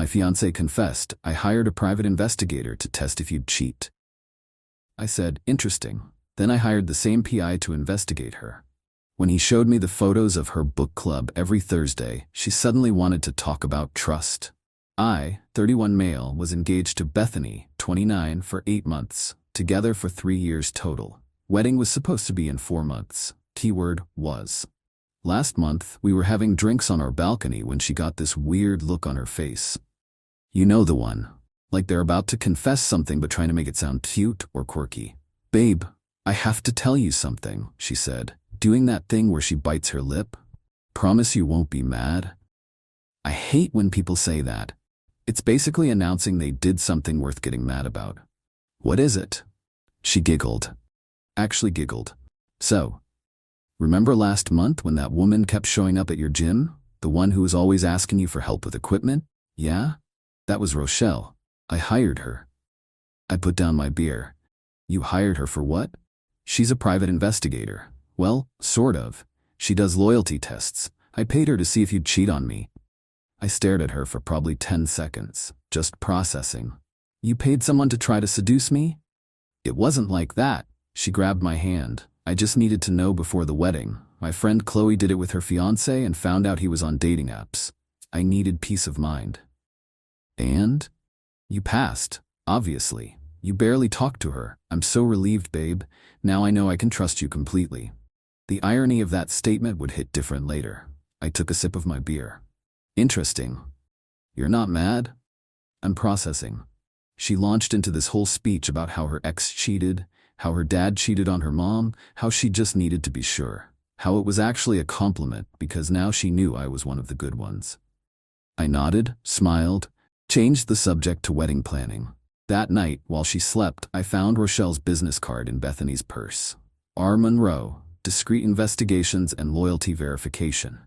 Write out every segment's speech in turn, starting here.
fiancé confessed, I hired a private investigator to test if you'd cheat. I said, interesting. Then I hired the same PI to investigate her. When he showed me the photos of her book club every Thursday, she suddenly wanted to talk about trust. I, 31 male, was engaged to Bethany, 29, for 8 months, together for 3 years total. Wedding was supposed to be in 4 months. Keyword was. Last month, we were having drinks on our balcony when she got this weird look on her face. You know the one. Like they're about to confess something but trying to make it sound cute or quirky. Babe, I have to tell you something, she said, doing that thing where she bites her lip. Promise you won't be mad? I hate when people say that. It's basically announcing they did something worth getting mad about. What is it? She giggled. Actually giggled. So, remember last month when that woman kept showing up at your gym? The one who was always asking you for help with equipment? Yeah? That was Rochelle. I hired her. I put down my beer. You hired her for what? She's a private investigator. Well, sort of. She does loyalty tests. I paid her to see if you'd cheat on me. I stared at her for probably 10 seconds, just processing. You paid someone to try to seduce me? It wasn't like that. She grabbed my hand. I just needed to know before the wedding. My friend Chloe did it with her fiancé and found out he was on dating apps. I needed peace of mind. And? You passed, obviously. You barely talked to her. I'm so relieved, babe. Now I know I can trust you completely. The irony of that statement would hit different later. I took a sip of my beer. Interesting. You're not mad? I'm processing. She launched into this whole speech about how her ex cheated, how her dad cheated on her mom, how she just needed to be sure, how it was actually a compliment because now she knew I was one of the good ones. I nodded, smiled, changed the subject to wedding planning. That night, while she slept, I found Rochelle's business card in Bethany's purse. R. Monroe, Discreet Investigations and Loyalty Verification.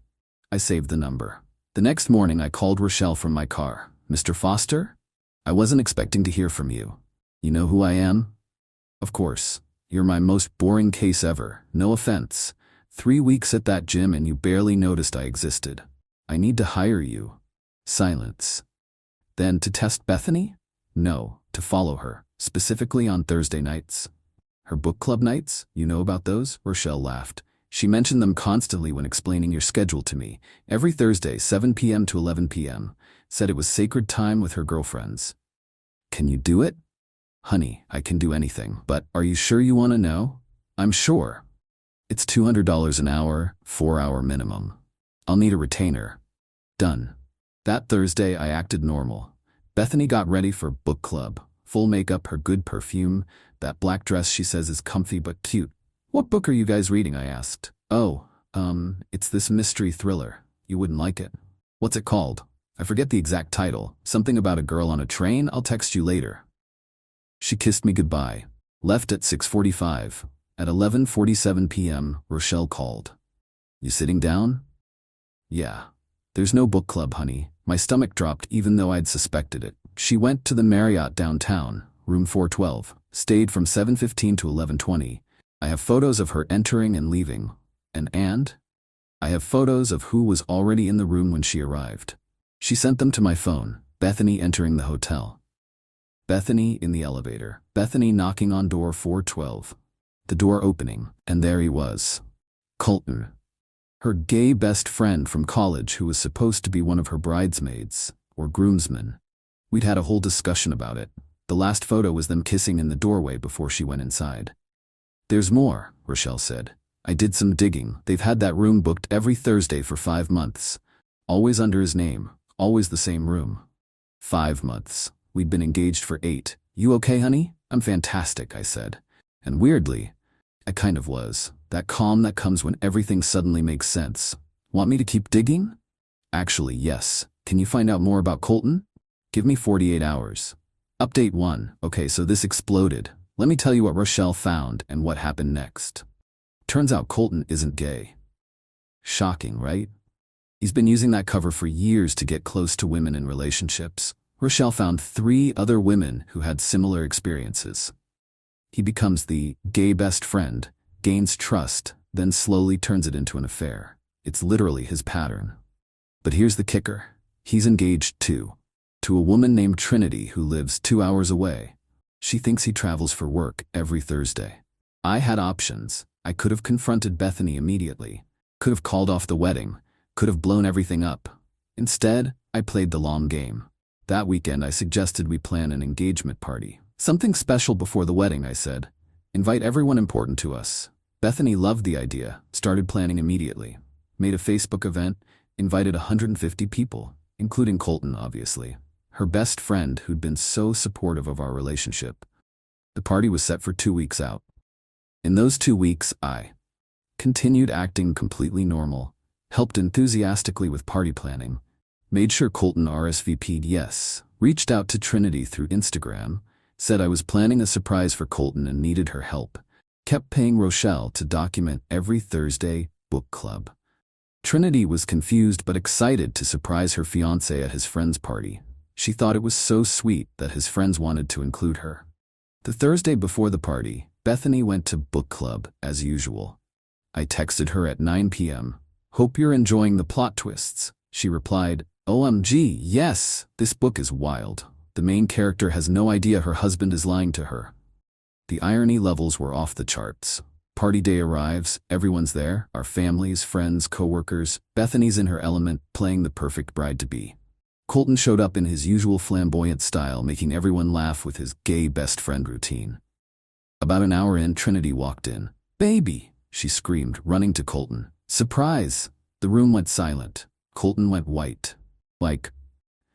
I saved the number. The next morning, I called Rochelle from my car. Mr. Foster? I wasn't expecting to hear from you. You know who I am? Of course. You're my most boring case ever. No offense. 3 weeks at that gym and you barely noticed I existed. I need to hire you. Silence. Then to test Bethany? No, to follow her, specifically on Thursday nights. Her book club nights? You know about those? Rochelle laughed. She mentioned them constantly when explaining your schedule to me. Every Thursday, 7 p.m. to 11 p.m. Said it was sacred time with her girlfriends. Can you do it? Honey, I can do anything, but are you sure you want to know? I'm sure. It's $200 an hour, 4-hour minimum. I'll need a retainer. Done. That Thursday, I acted normal. Bethany got ready for book club. Full makeup, her good perfume, that black dress she says is comfy but cute. What book are you guys reading? I asked. Oh, it's this mystery thriller. You wouldn't like it. What's it called? I forget the exact title. Something about a girl on a train. I'll text you later. She kissed me goodbye. Left at 6:45. At 11:47 p.m., Rochelle called. You sitting down? Yeah. There's no book club, honey. My stomach dropped even though I'd suspected it. She went to the Marriott downtown, room 412, stayed from 7:15 to 11:20. I have photos of her entering and leaving. And? I have photos of who was already in the room when she arrived. She sent them to my phone. Bethany entering the hotel. Bethany in the elevator. Bethany knocking on door 412. The door opening, and there he was. Colton. Her gay best friend from college who was supposed to be one of her bridesmaids, or groomsmen. We'd had a whole discussion about it. The last photo was them kissing in the doorway before she went inside. There's more, Rochelle said. I did some digging. They've had that room booked every Thursday for 5 months. Always under his name, always the same room. 5 months. We'd been engaged for 8. You okay, honey? I'm fantastic, I said. And weirdly, I kind of was. That calm that comes when everything suddenly makes sense. Want me to keep digging? Actually, yes. Can you find out more about Colton? Give me 48 hours. Update 1. Okay, so this exploded. Let me tell you what Rochelle found and what happened next. Turns out Colton isn't gay. Shocking, right? He's been using that cover for years to get close to women in relationships. Rochelle found 3 other women who had similar experiences. He becomes the gay best friend, gains trust, then slowly turns it into an affair. It's literally his pattern. But here's the kicker. He's engaged too. to a woman named Trinity who lives 2 hours away. She thinks he travels for work every Thursday. I had options. I could have confronted Bethany immediately, could have called off the wedding, could have blown everything up. Instead, I played the long game. That weekend, I suggested we plan an engagement party. Something special before the wedding, I said. Invite everyone important to us. Bethany loved the idea, started planning immediately. Made a Facebook event, invited 150 people, including Colton, obviously, her best friend who'd been so supportive of our relationship. The party was set for 2 weeks out. In those 2 weeks, I continued acting completely normal, helped enthusiastically with party planning, made sure Colton RSVP'd yes, reached out to Trinity through Instagram, said I was planning a surprise for Colton and needed her help, kept paying Rochelle to document every Thursday book club. Trinity was confused but excited to surprise her fiancé at his friend's party. She thought it was so sweet that his friends wanted to include her. The Thursday before the party, Bethany went to book club as usual. I texted her at 9 p.m. Hope you're enjoying the plot twists. She replied, OMG, yes, this book is wild. The main character has no idea her husband is lying to her. The irony levels were off the charts. Party day arrives, everyone's there, our families, friends, co-workers. Bethany's in her element, playing the perfect bride-to-be. Colton showed up in his usual flamboyant style, making everyone laugh with his gay best friend routine. About an hour in, Trinity walked in. Baby, she screamed, running to Colton. Surprise! The room went silent. Colton went white. Like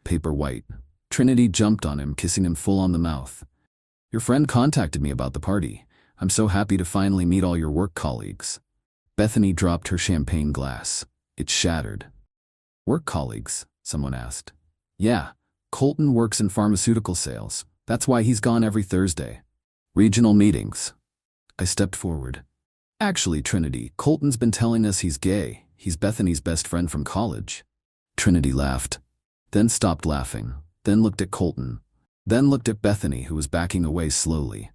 paper white. Trinity jumped on him, kissing him full on the mouth. Your friend contacted me about the party. I'm so happy to finally meet all your work colleagues. Bethany dropped her champagne glass. It shattered. Work colleagues? Someone asked. Yeah, Colton works in pharmaceutical sales. That's why he's gone every Thursday. Regional meetings. I stepped forward. Actually, Trinity, Colton's been telling us he's gay. He's Bethany's best friend from college. Trinity laughed, then stopped laughing, then looked at Colton, then looked at Bethany, who was backing away slowly.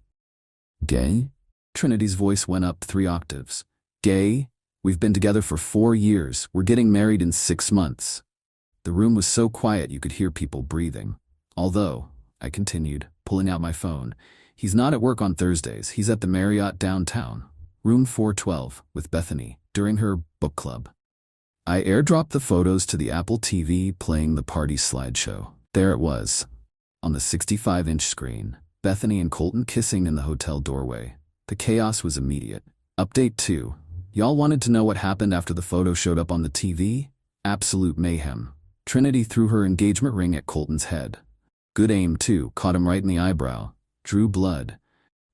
Gay? Trinity's voice went up 3 octaves. Gay? We've been together for 4 years. We're getting married in 6 months. The room was so quiet you could hear people breathing. Although, I continued, pulling out my phone, he's not at work on Thursdays. He's at the Marriott downtown, room 412, with Bethany, during her book club. I airdropped the photos to the Apple TV, playing the party slideshow. There it was, on the 65-inch screen, Bethany and Colton kissing in the hotel doorway. The chaos was immediate. Update 2. Y'all wanted to know what happened after the photo showed up on the TV? Absolute mayhem. Trinity threw her engagement ring at Colton's head. Good aim, too, caught him right in the eyebrow. Drew blood.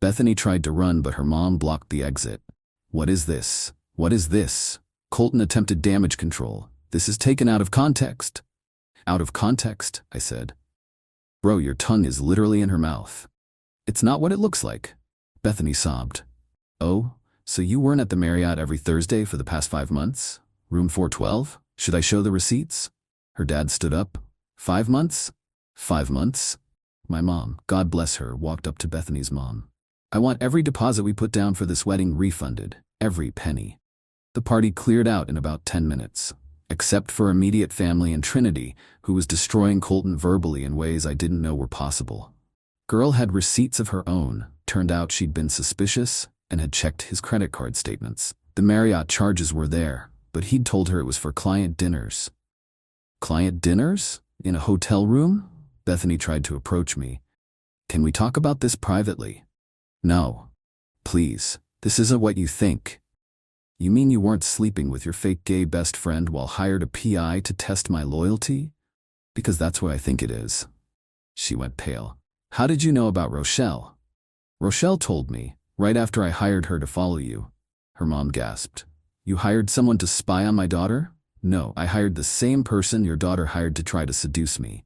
Bethany tried to run, but her mom blocked the exit. What is this? What is this? Colton attempted damage control. This is taken out of context. Out of context, I said. Bro, your tongue is literally in her mouth. It's not what it looks like. Bethany sobbed. Oh, so you weren't at the Marriott every Thursday for the past 5 months? Room 412? Should I show the receipts? Her dad stood up. 5 months? 5 months? My mom, God bless her, walked up to Bethany's mom. I want every deposit we put down for this wedding refunded. Every penny. The party cleared out in about 10 minutes. Except for immediate family and Trinity, who was destroying Colton verbally in ways I didn't know were possible. Girl had receipts of her own. Turned out she'd been suspicious and had checked his credit card statements. The Marriott charges were there, but he'd told her it was for client dinners. Client dinners? In a hotel room? Bethany tried to approach me. Can we talk about this privately? No. Please, this isn't what you think. You mean you weren't sleeping with your fake gay best friend while hired a PI to test my loyalty? Because that's what I think it is. She went pale. How did you know about Rochelle? Rochelle told me, right after I hired her to follow you. Her mom gasped. You hired someone to spy on my daughter? No, I hired the same person your daughter hired to try to seduce me.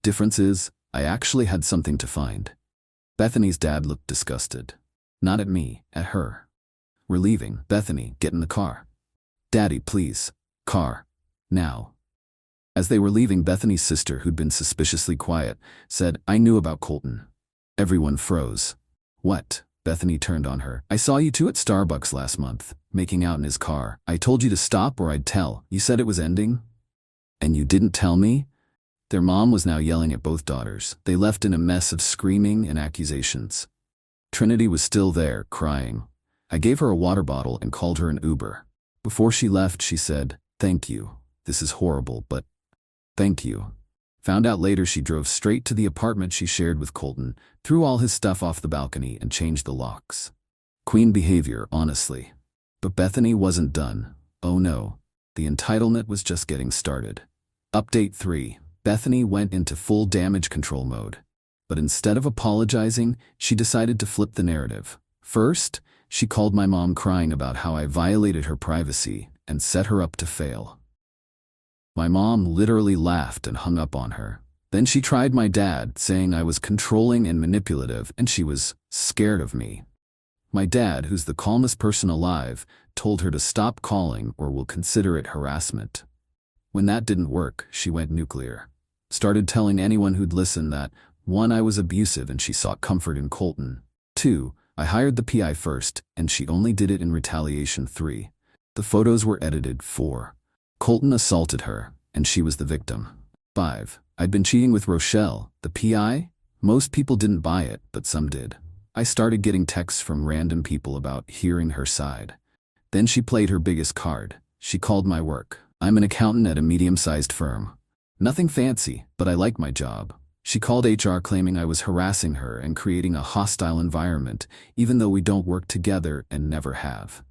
Difference is, I actually had something to find. Bethany's dad looked disgusted. Not at me, at her. We're leaving. Bethany, get in the car. Daddy, please. Car. Now. As they were leaving, Bethany's sister, who'd been suspiciously quiet, said, I knew about Colton. Everyone froze. What? Bethany turned on her. I saw you two at Starbucks last month, making out in his car. I told you to stop or I'd tell. You said it was ending? And you didn't tell me? Their mom was now yelling at both daughters. They left in a mess of screaming and accusations. Trinity was still there, crying. I gave her a water bottle and called her an Uber. Before she left, she said, "Thank you. This is horrible, but thank you." Found out later she drove straight to the apartment she shared with Colton, threw all his stuff off the balcony, and changed the locks. Queen behavior, honestly. But Bethany wasn't done. Oh no. The entitlement was just getting started. Update 3. Bethany went into full damage control mode. But instead of apologizing, she decided to flip the narrative. First, she called my mom crying about how I violated her privacy and set her up to fail. My mom literally laughed and hung up on her. Then she tried my dad, saying I was controlling and manipulative and she was scared of me. My dad, who's the calmest person alive, told her to stop calling or will consider it harassment. When that didn't work, she went nuclear. Started telling anyone who'd listen that, 1, I was abusive and she sought comfort in Colton. 2, I hired the PI first and she only did it in retaliation. 3, the photos were edited. 4, Colton assaulted her and she was the victim. 5, I'd been cheating with Rochelle, the PI. Most people didn't buy it, but some did. I started getting texts from random people about hearing her side. Then she played her biggest card. She called my work. I'm an accountant at a medium-sized firm. Nothing fancy, but I like my job. She called HR claiming I was harassing her and creating a hostile environment, even though we don't work together and never have.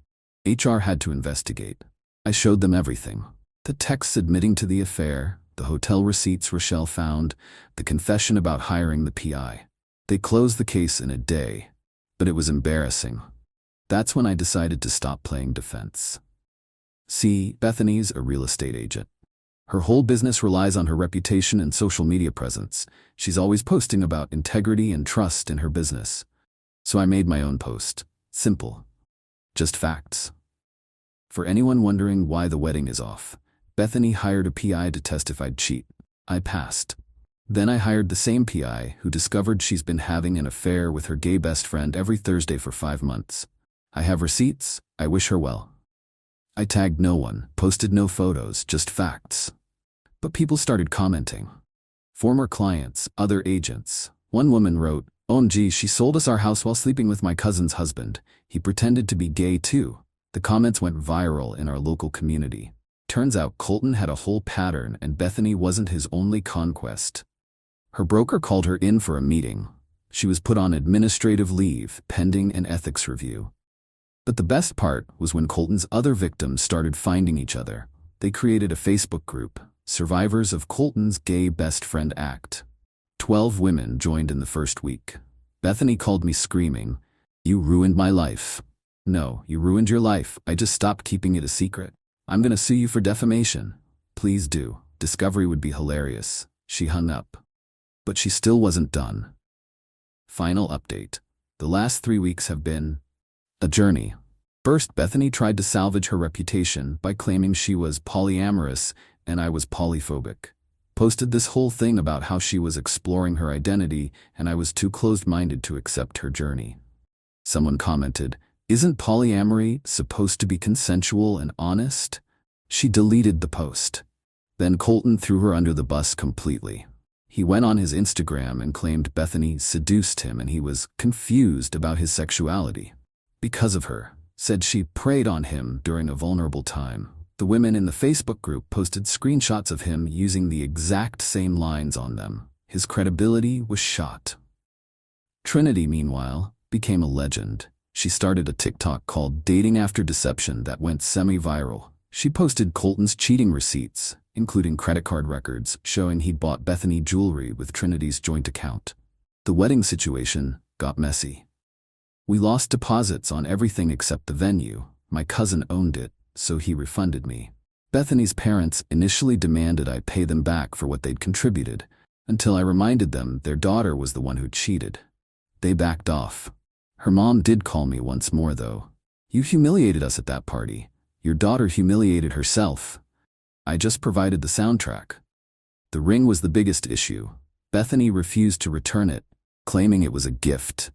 HR had to investigate. I showed them everything. The texts admitting to the affair, the hotel receipts Rochelle found, the confession about hiring the PI. They closed the case in a day, but it was embarrassing. That's when I decided to stop playing defense. See, Bethany's a real estate agent. Her whole business relies on her reputation and social media presence. She's always posting about integrity and trust in her business. So I made my own post. Simple. Just facts. For anyone wondering why the wedding is off, Bethany hired a PI to testify I'd cheat. I passed. Then I hired the same PI who discovered she's been having an affair with her gay best friend every Thursday for 5 months. I have receipts. I wish her well. I tagged no one, posted no photos, just facts. But people started commenting. Former clients, other agents. One woman wrote, "OMG, she sold us our house while sleeping with my cousin's husband. He pretended to be gay too." The comments went viral in our local community. Turns out Colton had a whole pattern and Bethany wasn't his only conquest. Her broker called her in for a meeting. She was put on administrative leave, pending an ethics review. But the best part was when Colton's other victims started finding each other. They created a Facebook group, Survivors of Colton's Gay Best Friend Act. 12 women joined in the first week. Bethany called me screaming, "You ruined my life." No, you ruined your life. I just stopped keeping it a secret. I'm gonna sue you for defamation. Please do. Discovery would be hilarious. She hung up. But she still wasn't done. Final update. The last 3 weeks have been a journey. First, Bethany tried to salvage her reputation by claiming she was polyamorous and I was polyphobic. Posted this whole thing about how she was exploring her identity and I was too closed-minded to accept her journey. Someone commented, "Isn't polyamory supposed to be consensual and honest?" She deleted the post. Then Colton threw her under the bus completely. He went on his Instagram and claimed Bethany seduced him and he was confused about his sexuality. Because of her, said she preyed on him during a vulnerable time. The women in the Facebook group posted screenshots of him using the exact same lines on them. His credibility was shot. Trinity, meanwhile, became a legend. She started a TikTok called Dating After Deception that went semi-viral. She posted Colton's cheating receipts, including credit card records, showing he'd bought Bethany jewelry with Trinity's joint account. The wedding situation got messy. We lost deposits on everything except the venue. My cousin owned it, so he refunded me. Bethany's parents initially demanded I pay them back for what they'd contributed, until I reminded them their daughter was the one who cheated. They backed off. Her mom did call me once more though. "You humiliated us at that party. Your daughter humiliated herself." I just provided the soundtrack. The ring was the biggest issue. Bethany refused to return it, claiming it was a gift.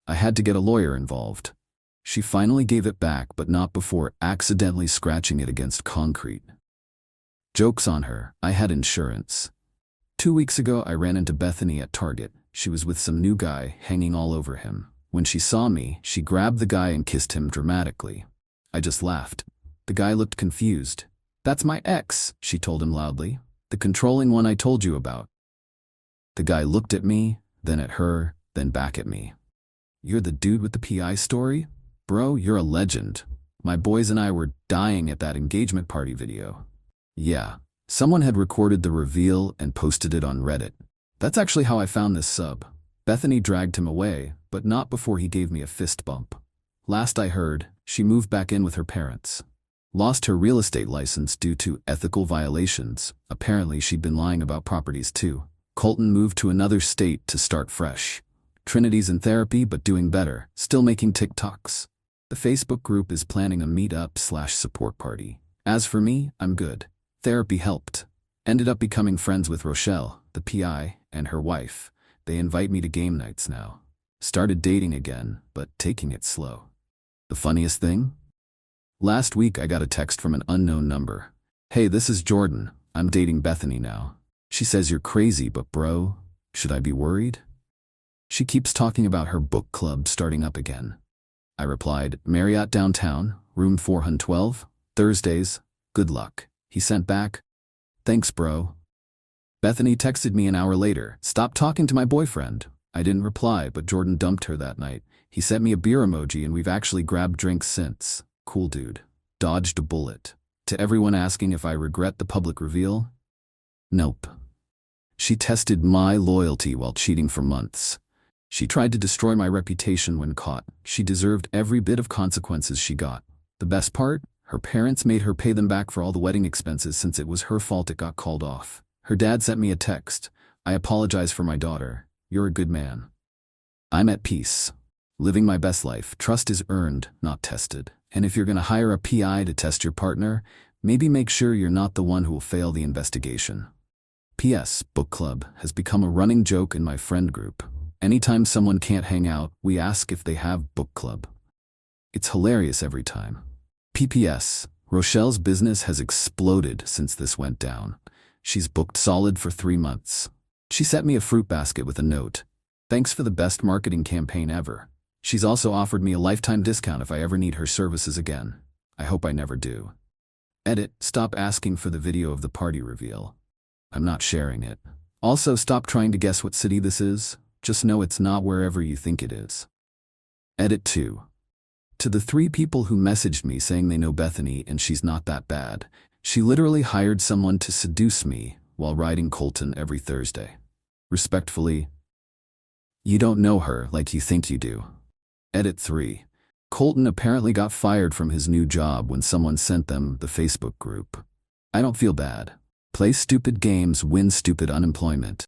I had to get a lawyer involved. She finally gave it back, but not before accidentally scratching it against concrete. Joke's on her, I had insurance. 2 weeks ago, I ran into Bethany at Target. She was with some new guy hanging all over him. When she saw me, she grabbed the guy and kissed him dramatically. I just laughed. The guy looked confused. "That's my ex," she told him loudly. "The controlling one I told you about." The guy looked at me, then at her, then back at me. "You're the dude with the PI story? Bro, you're a legend. My boys and I were dying at that engagement party video." Yeah, someone had recorded the reveal and posted it on Reddit. That's actually how I found this sub. Bethany dragged him away, but not before he gave me a fist bump. Last I heard, she moved back in with her parents. Lost her real estate license due to ethical violations. Apparently she'd been lying about properties too. Colton moved to another state to start fresh. Trinity's in therapy but doing better, still making TikToks. The Facebook group is planning a meetup/support party. As for me, I'm good. Therapy helped. Ended up becoming friends with Rochelle, the PI, and her wife. They invite me to game nights now. Started dating again, but taking it slow. The funniest thing? Last week I got a text from an unknown number. "Hey, this is Jordan. I'm dating Bethany now. She says you're crazy, but bro, should I be worried? She keeps talking about her book club starting up again." I replied, "Marriott downtown, room 412, Thursdays, good luck." He sent back, "Thanks, bro." Bethany texted me an hour later, "Stop talking to my boyfriend." I didn't reply, but Jordan dumped her that night. He sent me a beer emoji and we've actually grabbed drinks since. Cool dude. Dodged a bullet. To everyone asking if I regret the public reveal, nope. She tested my loyalty while cheating for months. She tried to destroy my reputation when caught. She deserved every bit of consequences she got. The best part? Her parents made her pay them back for all the wedding expenses since it was her fault it got called off. Her dad sent me a text. "I apologize for my daughter. You're a good man." I'm at peace. Living my best life. Trust is earned, not tested. And if you're gonna hire a PI to test your partner, maybe make sure you're not the one who will fail the investigation. P.S. Book club has become a running joke in my friend group. Anytime someone can't hang out, we ask if they have book club. It's hilarious every time. P.P.S. Rochelle's business has exploded since this went down. She's booked solid for 3 months. She sent me a fruit basket with a note. "Thanks for the best marketing campaign ever." She's also offered me a lifetime discount if I ever need her services again. I hope I never do. Edit, stop asking for the video of the party reveal. I'm not sharing it. Also, stop trying to guess what city this is. Just know it's not wherever you think it is. Edit 2. To the 3 people who messaged me saying they know Bethany and she's not that bad, she literally hired someone to seduce me while riding Colton every Thursday. Respectfully, you don't know her like you think you do. Edit 3. Colton apparently got fired from his new job when someone sent them the Facebook group. I don't feel bad. Play stupid games, win stupid unemployment.